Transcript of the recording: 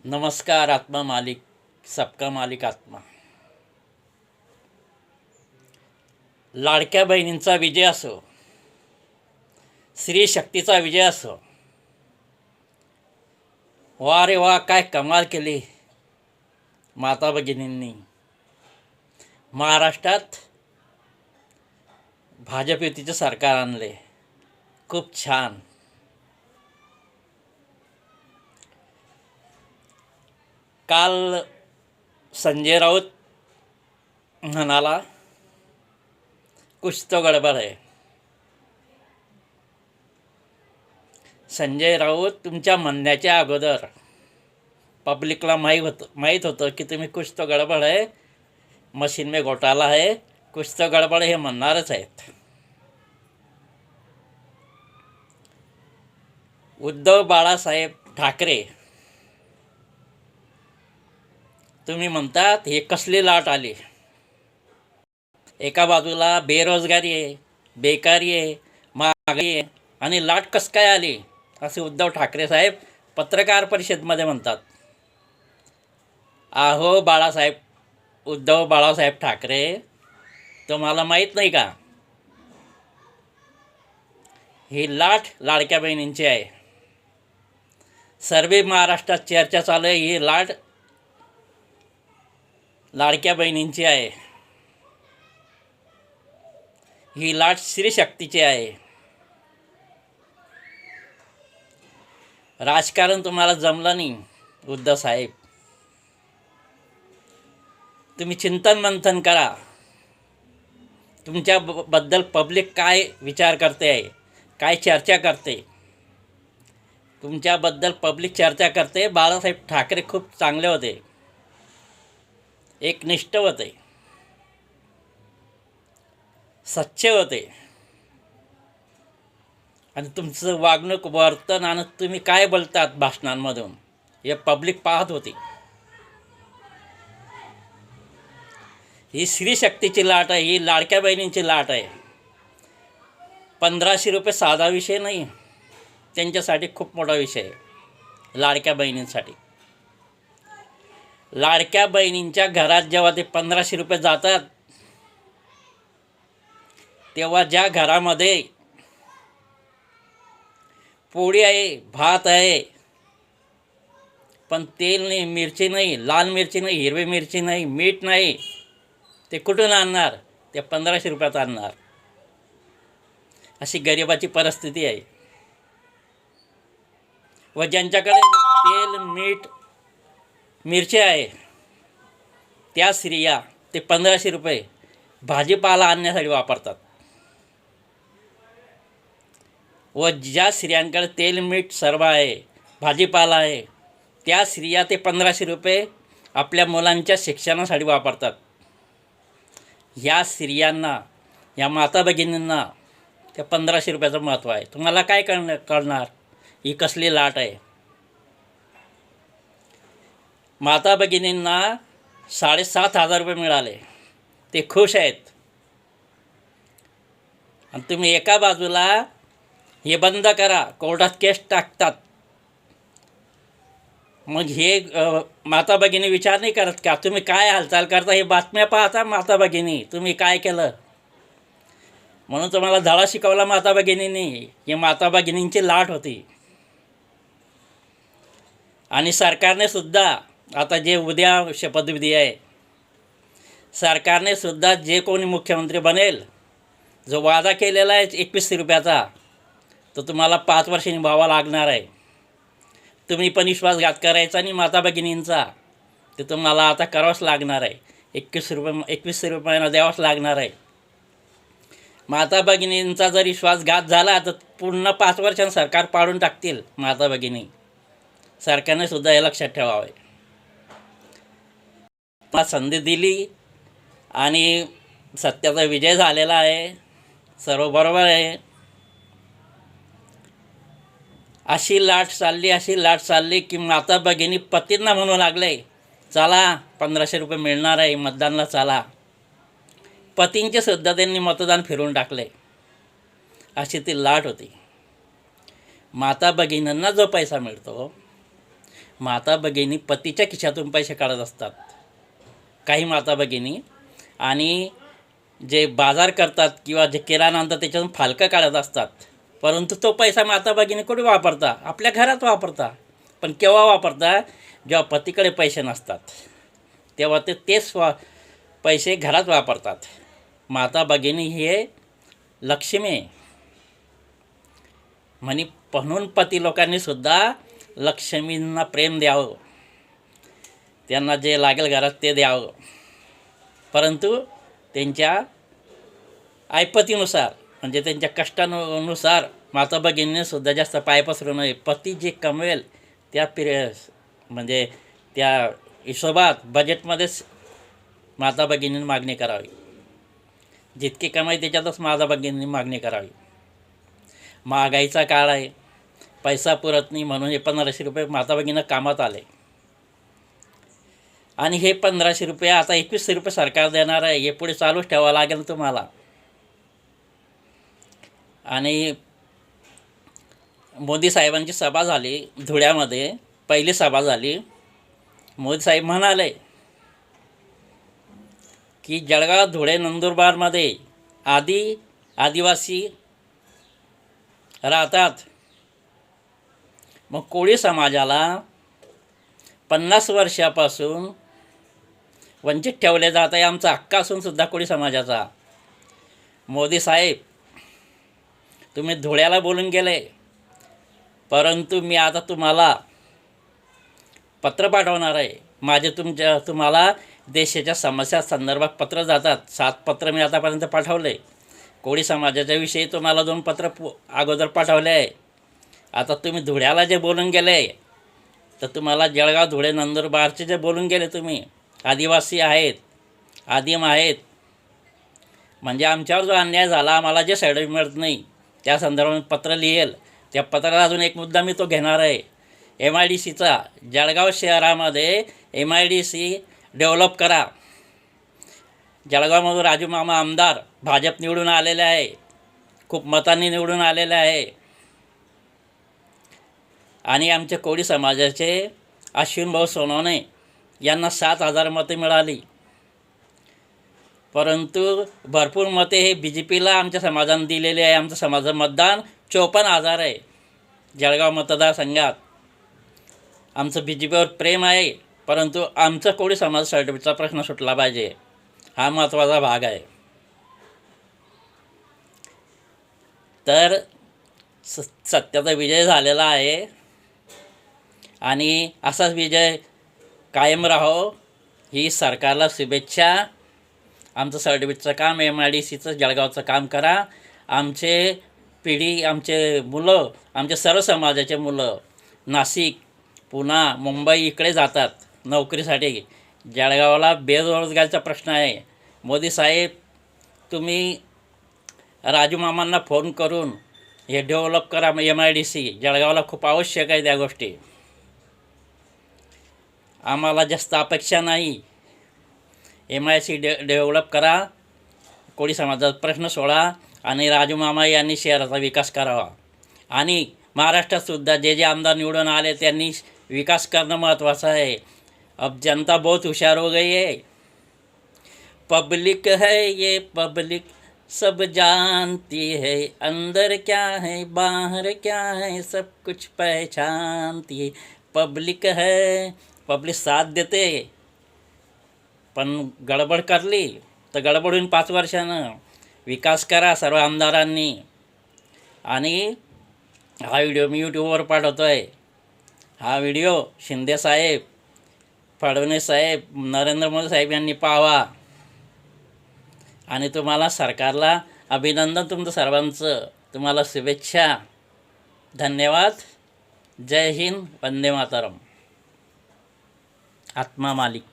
नमस्कार आत्मा मालिक सबका मालिक आत्मा. लाडक्या बहिणींचा विजय असो, स्त्री शक्तीचा विजय असो. वा रे वा, काय कमाल केली माता भगिनींनी. महाराष्ट्रात भाजप युतीचे सरकार आणले. खूप छान. काल संजय राऊत म्हणाला कुछ तो गडबड आहे. संजय राऊत तुमच्या म्हणण्याच्या अगोदर पब्लिकला माहीत होतं की तुम्ही कुछ तो गडबड आहे, मशीन में घोटाला है, कुछ तो गडबड हे म्हणणारच आहेत. उद्धव बाळासाहेब ठाकरे, तुम्ही म्हणतात हे कसली लाट आली. एका बाजूला बेरोजगारी आहे, बेकारी आहे, महागाई आहे आणि लाट कस काय आली असे उद्धव ठाकरे साहेब पत्रकार परिषदेमध्ये म्हणतात. आहो बाळासाहेब, उद्धव बाळासाहेब ठाकरे, तुम्हाला माहीत नाही का ही लाट लाडक्या बहिणींची आहे. सर्व महाराष्ट्रात चर्चा चालू आहे, ही लाट लाडक्या बहिणींची आहे. ही लाट स्त्री शक्तीची आहे. राजकारण तुम्हाला जमलं नाही उद्धव साहेब. तुम्ही चिंतन मंथन करा. तुमच्याबद्दल पब्लिक काय विचार करते आहे, काय चर्चा करते. तुमच्याबद्दल पब्लिक चर्चा करते. बाळासाहेब ठाकरे खूप चांगले होते, एकनिष्ठ होते, सच्चे होते आणि तुमचं वागणूक, वर्तन आणि तुम्ही काय बोलतात भाषणांमधून हे पब्लिक पाहत होती. ही स्त्री शक्तीची लाट आहे, ही लाडक्या बहिणींची लाट आहे. 1500 रुपये साधा विषय नाही, त्यांच्यासाठी खूप मोठा विषय आहे. लाडक्या बहिणींसाठी, लाडक्या बहिणींच्या घरात जेव्हा ते 1500 रुपये जातात, तेव्हा ज्या घरामध्ये पोळी आहे, भात आहे, पण तेल नाही, मिरची नाही, लाल मिरची नाही, हिरवी मिरची नाही, मीठ नाही, ते कुठून आणणार? ते 1500 रुपयात आणणार. अशी गरिबाची परिस्थिती आहे. व ज्यांच्याकडे तेल, मीठ, मिरची आहे, त्या स्त्रिया ते 1500 रुपये भाजीपाला आणण्यासाठी वापरतात. व ज्या स्त्रियांकडे तेल, मीठ सर्व आहे, भाजीपाला आहे, त्या स्त्रिया ते 1500 रुपये आपल्या मुलांच्या शिक्षणासाठी वापरतात. ह्या स्त्रियांना, या माता भगिनींना त्या 1500 रुपयाचं महत्त्व आहे. तुम्हाला काय कळणार ही कसली लाट आहे. माता भगिनींना 7500 रुपये मिळाले, ते खुश आहेत. आणि तुम्ही एका बाजूला हे बंद करा, कोर्टात केस टाकतात. मग हे माता भगिनी विचार नाही करत का तुम्ही काय हालचाल करता? हे बातम्या पाहता माता भगिनी, तुम्ही काय केलं म्हणून तुम्हाला धडा शिकवला माता भगिनींनी. ही माता भगिनींची लाट होती. आणि सरकारने सुद्धा आता जे उद्या शपथविधी आहे, सरकारने सुद्धा जे कोणी मुख्यमंत्री बनेल, जो वादा केलेला आहे 2100 रुपयाचा, तो तुम्हाला 5 वर्ष निभावावा लागणार आहे. तुम्ही पण विश्वासघात करायचा आणि माता भगिनींचा, ते तुम्हाला आता करावंच लागणार आहे. 2100 रुपयांना द्यावंच लागणार आहे. माता भगिनींचा जर विश्वासघात झाला तर पूर्ण 5 वर्षांत सरकार पाडून टाकतील माता भगिनी. सरकारने सुद्धा हे लक्षात ठेवावे. संधी दिली आणि सत्याचा विजय झालेला आहे. सर्व बरोबर आहे. अशी लाट चालली की माता भगिनी पतींना म्हणू लागले, चला 1500 रुपये मिळणार आहे, मतदानला चला. पतींचे सुद्धा त्यांनी मतदान फिरवून टाकले. अशी ती लाट होती. माता भगिनींना जो पैसा मिळतो, माता भगिनी पतीच्या खिशातून पैसे काढत असतात, काही माता भगिनी, आणि जे बाजार करतात किंवा जे किराणा आणतात त्याच्यातून फालकं काढत असतात. परंतु तो पैसा माता भगिनी कुठे वापरता? आपल्या घरात वापरता. पण केव्हा वापरता? जेव्हा पतीकडे पैसे नसतात तेव्हा तेच पैसे घरात वापरतात. माता भगिनी हे लक्ष्मी आहे. म्हणून पती लोकांनीसुद्धा लक्ष्मींना प्रेम द्यावं, त्यांना जे लागेल घरात ते द्यावं, परंतु त्यांच्या ऐपतीनुसार म्हणजे त्यांच्या कष्टानुसार माता भगिनींनीसुद्धा जास्त पाय पसरू नये. पती जे कमवेल त्या म्हणजे त्या हिशोबात बजेटमध्येच माता भगिनींनी मागणी करावी. जितकी कमाई त्याच्यातच माता भगिनींनी मागणी करावी. महागाईचा काळ आहे, पैसा पुरत नाही, म्हणून हे 1500 रुपये माता भगिनींना कामात आले. आणि हे 1500 रुपये आता 2100 रुपये सरकार देणार आहे. हे पुढे चालूच ठेवावं लागेल तुम्हाला. आणि मोदी साहेबांची सभा झाली धुळ्यामध्ये, पहिली सभा झाली. मोदी साहेब म्हणाले की जळगाव, धुळे, नंदुरबारमध्ये आदिवासी राहतात. मग कोळी समाजाला 50 वर्षापासून वंचित ठेवले जात आहे. आमचा हक्क असूनसुद्धा कोळी समाजाचा. मोदी साहेब, तुम्ही धुळ्याला बोलून गेले, परंतु मी आता तुम्हाला पत्र पाठवणार आहे. माझे तुम्हाला देशाच्या समस्या संदर्भात पत्र जातात. 7 पत्र मी आतापर्यंत पाठवले. कोळी समाजाच्या विषयी तुम्हाला 2 पत्र अगोदर पाठवले आहे. आता तुम्ही धुळ्याला जे बोलून गेले, तर तुम्हाला जळगाव, धुळे, नंदुरबारचे जे बोलून गेले तुम्ही, आदिवासी आहेत, आदिम आहेत, म्हणजे आमच्यावर जो अन्याय झाला, आम्हाला जे सर्टिफिकेट मिळत नाही त्या संदर्भात पत्र लिहेल. त्या पत्राला अजून एक मुद्दा मी तो घेणार आहे. MIDCचा जळगाव शहरामध्ये MIDC डेव्हलप करा. जळगावमधून राजू मामा आमदार भाजप निवडून आलेले आहे, खूप मतांनी निवडून आलेले आहे. आणि आमच्या कोळी समाजाचे अश्विन भाऊ सोनवणे यांना 7000 मते मिळाली. परंतु भरपूर मते हे BJPला आमच्या समाजाने दिलेले आहे. आमचं समाजाचं मतदान 54,000 आहे जळगाव मतदारसंघात. आमचं BJPवर प्रेम आहे, परंतु आमचं कोळी समाज सर्टिफिकेटचा प्रश्न सुटला पाहिजे, हा महत्त्वाचा भाग आहे. तर सत्याचा विजय झालेला आहे आणि असाच विजय कायम राहो ही सरकारला शुभेच्छा. आमचं सर्टिफिकेटचं काम, MIDCचं जळगावचं काम करा. आमचे मुलं, आमचे सर्व समाजाचे मुलं नाशिक, पुणा, मुंबई इकडे जातात नोकरीसाठी. जळगावला बेरोजगारीचा प्रश्न आहे. मोदी साहेब, तुम्ही राजू मामांना फोन करून हे डेव्हलप करा. MIDC जळगावला खूप आवश्यक आहे त्या गोष्टी. आम्हाला जास्त अपेक्षा नाही. MIDC डेव्हलप करा, कोळी समाजाचा प्रश्न सोडा आणि राजू मामा यांनी शहराचा विकास करावा. आणि महाराष्ट्रातसुद्धा जे आमदार निवडून आले त्यांनी विकास करणं महत्त्वाचं आहे. अब जनता बहुत होशियार हो गई है. पब्लिक है ये पब्लिक सब जानती है, अंदर क्या है बाहर क्या है सब कुछ पहचानती है. पब्लिक है, पब्लिक साथ देते, पण गडबड करली तर गडबड होईन 5 वर्षानं. विकास करा सर्व आमदारांनी. आणि हा व्हिडिओ मी यूट्यूबवर पाठवतो आहे. हा व्हिडिओ शिंदेसाहेब, फडणवीस साहेब, नरेंद्र मोदी साहेब यांनी पाहावा. आणि तुम्हाला सरकारला अभिनंदन तुमचं सर्वांचं. तुम्हाला शुभेच्छा. धन्यवाद. जय हिंद. वंदे मातरम. आत्मा मालिक.